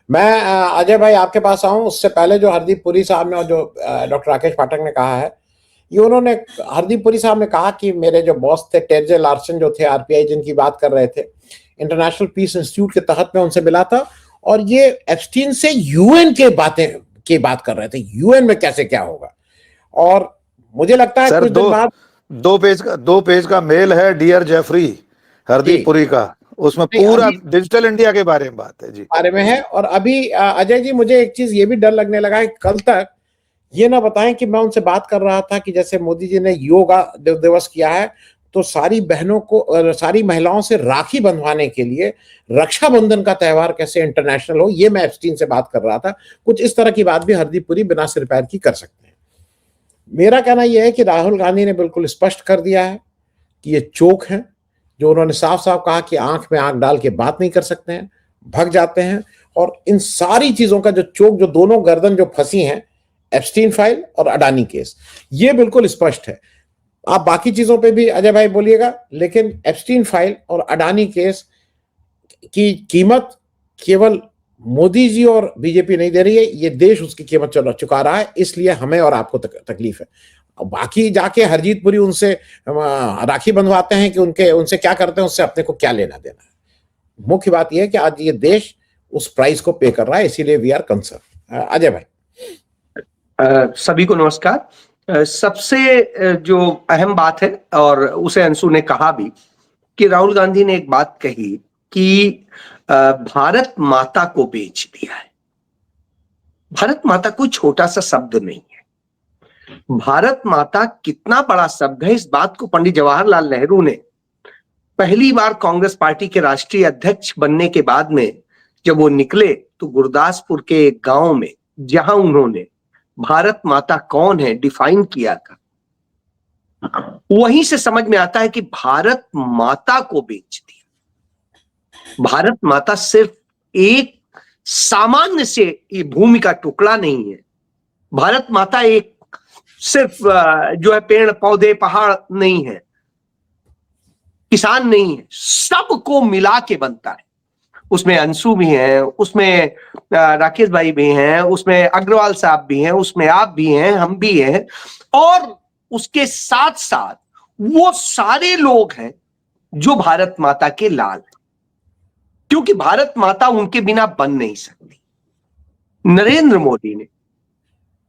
मैं अजय भाई आपके पास आऊं उससे पहले जो हरदीप पुरी साहब ने और जो डॉक्टर राकेश पाठक ने कहा है, ये उन्होंने हरदीप पुरी साहब ने कहा कि मेरे जो बॉस थे टेरजे लार्सन जो थे आरपीआई जिनकी बात कर रहे थे, इंटरनेशनल पीस इंस्टीट्यूट के तहत मैं उनसे मिला था और ये एप्स्टीन से यूएन के बातें की बात कर रहे थे, यूएन में कैसे क्या होगा। और मुझे लगता है सर कुछ दिन बाद दो पेज का मेल है डियर जेफरी हरदीप पुरी का, उसमें पूरा डिजिटल इंडिया के बारे में बात है जी, बारे में है। और अभी अजय जी मुझे एक चीज ये भी डर लगने लगा है, कल तक ये ना बताएं कि मैं उनसे बात कर रहा था कि जैसे मोदी जी ने योगा दिवस किया है तो सारी बहनों को सारी महिलाओं से राखी बंधवाने के लिए रक्षाबंधन का त्योहार कैसे इंटरनेशनल हो, ये मैं एप्स्टीन से बात कर रहा था। कुछ इस तरह की बात भी हरदीप पुरी बिना सिर पैर की कर सकते हैं। मेरा कहना यह है कि राहुल गांधी ने बिल्कुल स्पष्ट कर दिया है कि ये चोक है, जो उन्होंने साफ साफ कहा कि आंख में आंख डाल के बात नहीं कर सकते हैं, भग जाते हैं। और इन सारी चीजों का जो चोक, जो दोनों गर्दन जो फंसी हैं, एप्स्टीन फाइल और अडानी केस, ये बिल्कुल स्पष्ट है। आप बाकी चीजों पे भी अजय भाई बोलिएगा, लेकिन एप्स्टीन फाइल और अडानी केस की कीमत केवल मोदी जी और बीजेपी नहीं दे रही है, ये देश उसकी कीमत चुका रहा है। इसलिए हमें और आपको तकलीफ है। बाकी जाके हरजीत पुरी उनसे राखी बंधवाते हैं कि उनसे क्या करते हैं, उससे अपने को क्या लेना देना है। मुख्य बात यह है कि आज ये देश उस प्राइस को पे कर रहा है, इसीलिए वी आर कंसर्न। अजय भाई। सभी को नमस्कार। सबसे जो अहम बात है, और उसे अंशु ने कहा भी, कि राहुल गांधी ने एक बात कही कि भारत माता को बेच दिया है। भारत माता कोई छोटा सा शब्द नहीं है। भारत माता कितना बड़ा शब्द है, इस बात को पंडित जवाहरलाल नेहरू ने पहली बार कांग्रेस पार्टी के राष्ट्रीय अध्यक्ष बनने के बाद में जब वो निकले तो गुरदासपुर के एक गांव में, जहां उन्होंने भारत माता कौन है डिफाइन किया था, वहीं से समझ में आता है कि भारत माता को बेच दिया। भारत माता सिर्फ एक सामान्य से ये भूमि का टुकड़ा नहीं है। भारत माता एक सिर्फ जो है पेड़ पौधे पहाड़ नहीं है, किसान नहीं है, सबको मिला के बनता है। उसमें अंशु भी हैं, उसमें राकेश भाई भी हैं, उसमें अग्रवाल साहब भी हैं, उसमें आप भी हैं, हम भी हैं, और उसके साथ साथ वो सारे लोग हैं जो भारत माता के लाल हैं, क्योंकि भारत माता उनके बिना बन नहीं सकती। नरेंद्र मोदी ने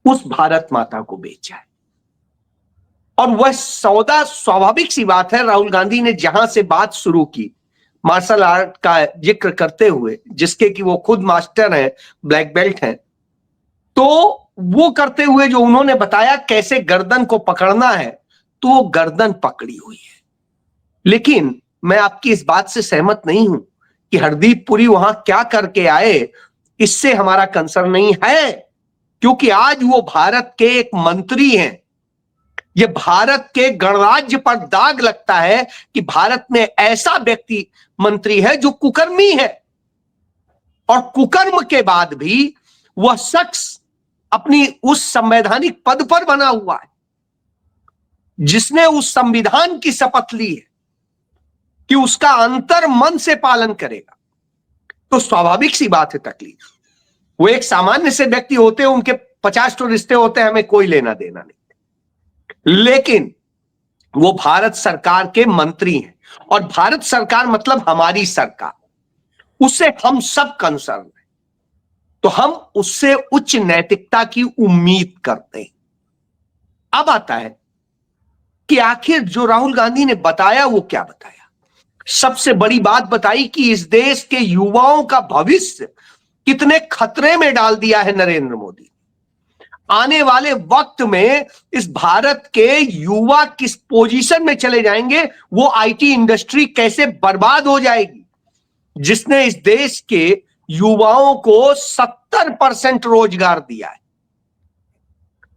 उस भारत माता को बेचा है, और वह सौदा स्वाभाविक सी बात है। राहुल गांधी ने जहां से बात शुरू की मार्शल आर्ट का जिक्र करते हुए, जिसके कि वो खुद मास्टर हैं, ब्लैक बेल्ट हैं, तो वो करते हुए जो उन्होंने बताया कैसे गर्दन को पकड़ना है, तो वो गर्दन पकड़ी हुई है। लेकिन मैं आपकी इस बात से सहमत नहीं हूं कि हरदीप पुरी वहां क्या करके आए, इससे हमारा कंसर्न नहीं है, क्योंकि आज वो भारत के एक मंत्री हैं। ये भारत के गणराज्य पर दाग लगता है कि भारत में ऐसा व्यक्ति मंत्री है जो कुकर्मी है, और कुकर्म के बाद भी वह शख्स अपनी उस संवैधानिक पद पर बना हुआ है, जिसने उस संविधान की शपथ ली है कि उसका अंतर मन से पालन करेगा। तो स्वाभाविक सी बात है तकलीफ। वो एक सामान्य से व्यक्ति होते हैं, उनके 50 तो रिश्ते होते हैं, हमें कोई लेना देना नहीं, लेकिन वो भारत सरकार के मंत्री हैं, और भारत सरकार मतलब हमारी सरकार, उससे हम सब कंसर्न हैं, तो हम उससे उच्च नैतिकता की उम्मीद करते हैं। अब आता है कि आखिर जो राहुल गांधी ने बताया वो क्या बताया। सबसे बड़ी बात बताई कि इस देश के युवाओं का भविष्य कितने खतरे में डाल दिया है नरेंद्र मोदी। आने वाले वक्त में इस भारत के युवा किस पोजीशन में चले जाएंगे, वो आईटी इंडस्ट्री कैसे बर्बाद हो जाएगी, जिसने इस देश के युवाओं को 70% रोजगार दिया है,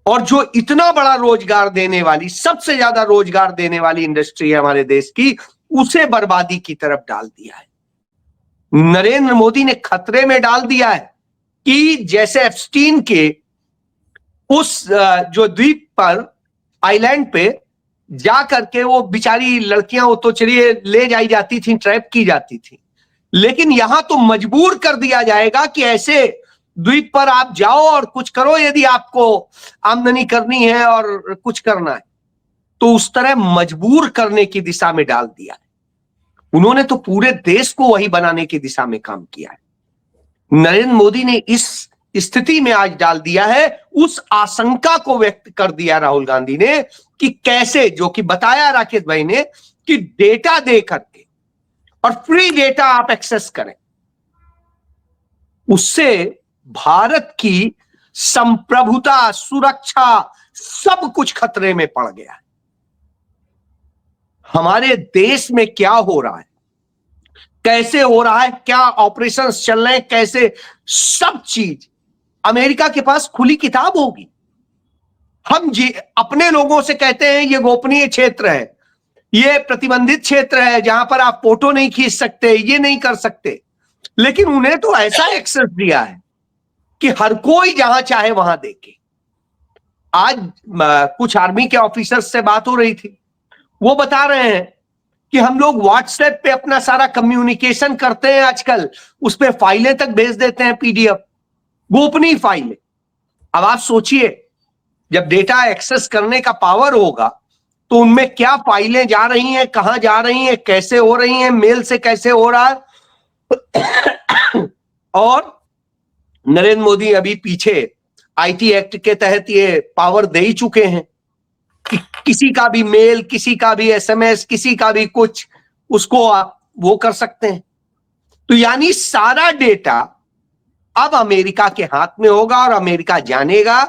और जो इतना बड़ा रोजगार देने वाली, सबसे ज्यादा रोजगार देने वाली इंडस्ट्री है हमारे देश की, उसे बर्बादी की तरफ डाल दिया है। नरेंद्र मोदी ने खतरे में डाल दिया है कि जैसे एप्स्टीन के उस जो द्वीप पर, आइलैंड पे जा करके वो बिचारी लड़कियां, वो तो चलिए ले जाई जाती थी, ट्रैप की जाती थी, लेकिन यहां तो मजबूर कर दिया जाएगा कि ऐसे द्वीप पर आप जाओ और कुछ करो यदि आपको आमदनी करनी है और कुछ करना है। तो उस तरह मजबूर करने की दिशा में डाल दिया है। उन्होंने तो पूरे देश को वही बनाने की दिशा में काम किया है। नरेंद्र मोदी ने इस स्थिति में आज डाल दिया है, उस आशंका को व्यक्त कर दिया राहुल गांधी ने कि कैसे, जो कि बताया राकेश भाई ने, कि डेटा दे करके और फ्री डेटा आप एक्सेस करें, उससे भारत की संप्रभुता, सुरक्षा, सब कुछ खतरे में पड़ गया है। हमारे देश में क्या हो रहा है, कैसे हो रहा है, क्या ऑपरेशंस चल रहे हैं, कैसे, सब चीज अमेरिका के पास खुली किताब होगी। हम अपने लोगों से कहते हैं ये गोपनीय क्षेत्र है, ये प्रतिबंधित क्षेत्र है, जहां पर आप फोटो नहीं खींच सकते, ये नहीं कर सकते, लेकिन उन्हें तो ऐसा एक्सेस दिया है कि हर कोई जहां चाहे वहां देखे। आज कुछ आर्मी के ऑफिसर्स से बात हो रही थी, वो बता रहे हैं कि हम लोग व्हाट्सएप पे अपना सारा कम्युनिकेशन करते हैं आजकल, उस पे फाइलें तक भेज देते हैं, पीडीएफ, गोपनीय फाइलें। अब आप सोचिए, जब डेटा एक्सेस करने का पावर होगा तो उनमें क्या फाइलें जा रही हैं, कहां जा रही हैं, कैसे हो रही हैं, मेल से कैसे हो रहा है। और नरेंद्र मोदी अभी पीछे आईटी एक्ट के तहत ये पावर दे ही चुके हैं कि किसी का भी मेल, किसी का भी एसएमएस, किसी का भी कुछ, उसको आप वो कर सकते हैं। तो यानी सारा डेटा अब अमेरिका के हाथ में होगा और अमेरिका जानेगा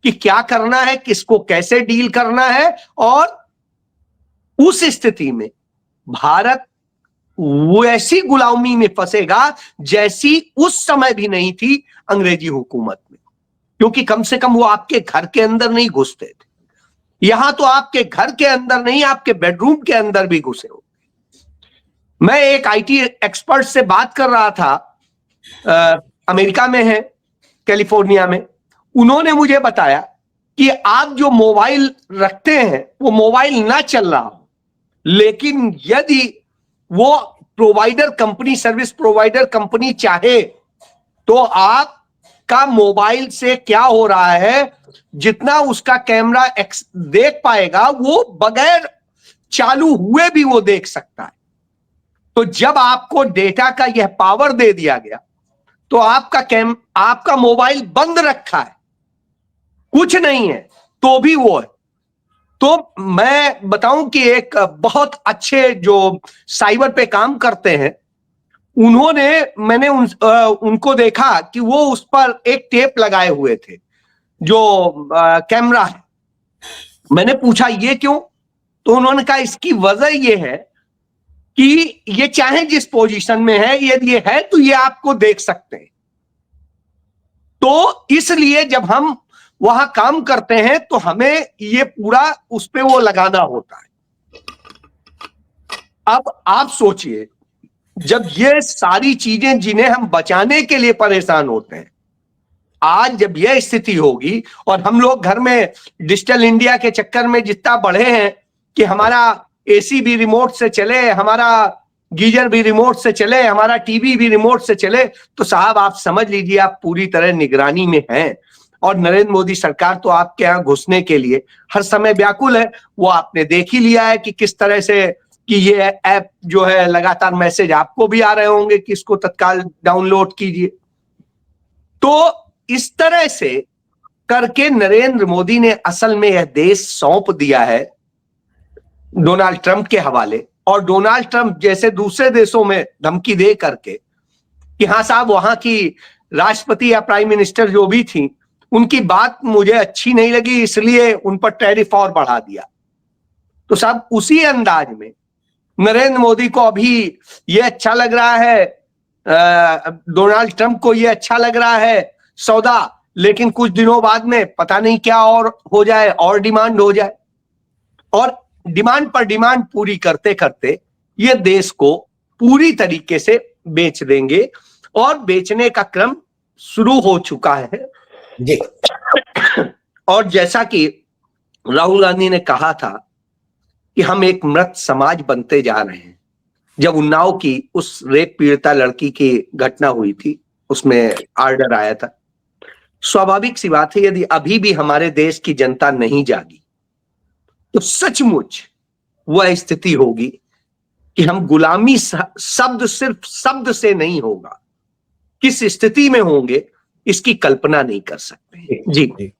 कि क्या करना है, किसको कैसे डील करना है। और उस स्थिति में भारत वैसी गुलामी में फंसेगा जैसी उस समय भी नहीं थी अंग्रेजी हुकूमत में, क्योंकि कम से कम वो आपके घर के अंदर नहीं घुसते थे। यहां तो आपके घर के अंदर नहीं, आपके बेडरूम के अंदर भी घुसे हो। मैं एक आईटी एक्सपर्ट से बात कर रहा था, अमेरिका में है, कैलिफोर्निया में। उन्होंने मुझे बताया कि आप जो मोबाइल रखते हैं वो मोबाइल ना चल रहा हो, लेकिन यदि वो provider company, service provider company चाहे तो आपका मोबाइल से क्या हो रहा है, जितना उसका कैमरा देख पाएगा वो बगैर चालू हुए भी वो देख सकता है। तो जब आपको डेटा का यह पावर दे दिया गया तो आपका मोबाइल बंद रखा है, कुछ नहीं है, तो भी वो है। तो मैं बताऊं कि एक बहुत अच्छे जो साइबर पे काम करते हैं, मैंने उनको देखा कि वो उस पर एक टेप लगाए हुए थे जो कैमरा है। मैंने पूछा ये क्यों, तो उन्होंने कहा इसकी वजह ये है कि ये चाहे जिस पोजीशन में है, यदि ये है तो ये आपको देख सकते हैं। तो इसलिए जब हम वहां काम करते हैं तो हमें ये पूरा उस पे वो लगाना होता है। अब आप सोचिए, जब ये सारी चीजें जिन्हें हम बचाने के लिए परेशान होते हैं, आज जब यह स्थिति होगी और हम लोग घर में डिजिटल इंडिया के चक्कर में जितना बढ़े हैं कि हमारा एसी भी रिमोट से चले, हमारा गीजर भी रिमोट से चले, हमारा टीवी भी रिमोट से चले, तो साहब आप समझ लीजिए आप पूरी तरह निगरानी में हैं। और नरेंद्र मोदी सरकार तो आपके यहाँ घुसने के लिए हर समय व्याकुल है। वो आपने देख ही लिया है कि किस तरह से कि ये ऐप जो है लगातार मैसेज आपको भी आ रहे होंगे कि इसको तत्काल डाउनलोड कीजिए। तो इस तरह से करके नरेंद्र मोदी ने असल में यह देश सौंप दिया है डोनाल्ड ट्रंप के हवाले। और डोनाल्ड ट्रंप जैसे दूसरे देशों में धमकी दे करके कि हाँ साहब, वहां की राष्ट्रपति या प्राइम मिनिस्टर जो भी थी, उनकी बात मुझे अच्छी नहीं लगी, इसलिए उन पर टैरिफ और बढ़ा दिया। तो साहब उसी अंदाज में नरेंद्र मोदी को अभी ये अच्छा लग रहा है, डोनाल्ड ट्रंप को ये अच्छा लग रहा है सौदा, लेकिन कुछ दिनों बाद में पता नहीं क्या और हो जाए, और डिमांड हो जाए। और डिमांड पर डिमांड पूरी करते करते ये देश को पूरी तरीके से बेच देंगे, और बेचने का क्रम शुरू हो चुका है जी। और जैसा कि राहुल गांधी ने कहा था कि हम एक मृत समाज बनते जा रहे हैं, जब उन्नाव की उस रेप पीड़िता लड़की की घटना हुई थी, उसमें आर्डर आया था। स्वाभाविक सी बात है, यदि अभी भी हमारे देश की जनता नहीं जागी तो सचमुच वह स्थिति होगी कि हम गुलामी शब्द सिर्फ शब्द से नहीं होगा, किस स्थिति में होंगे इसकी कल्पना नहीं कर सकते। जी।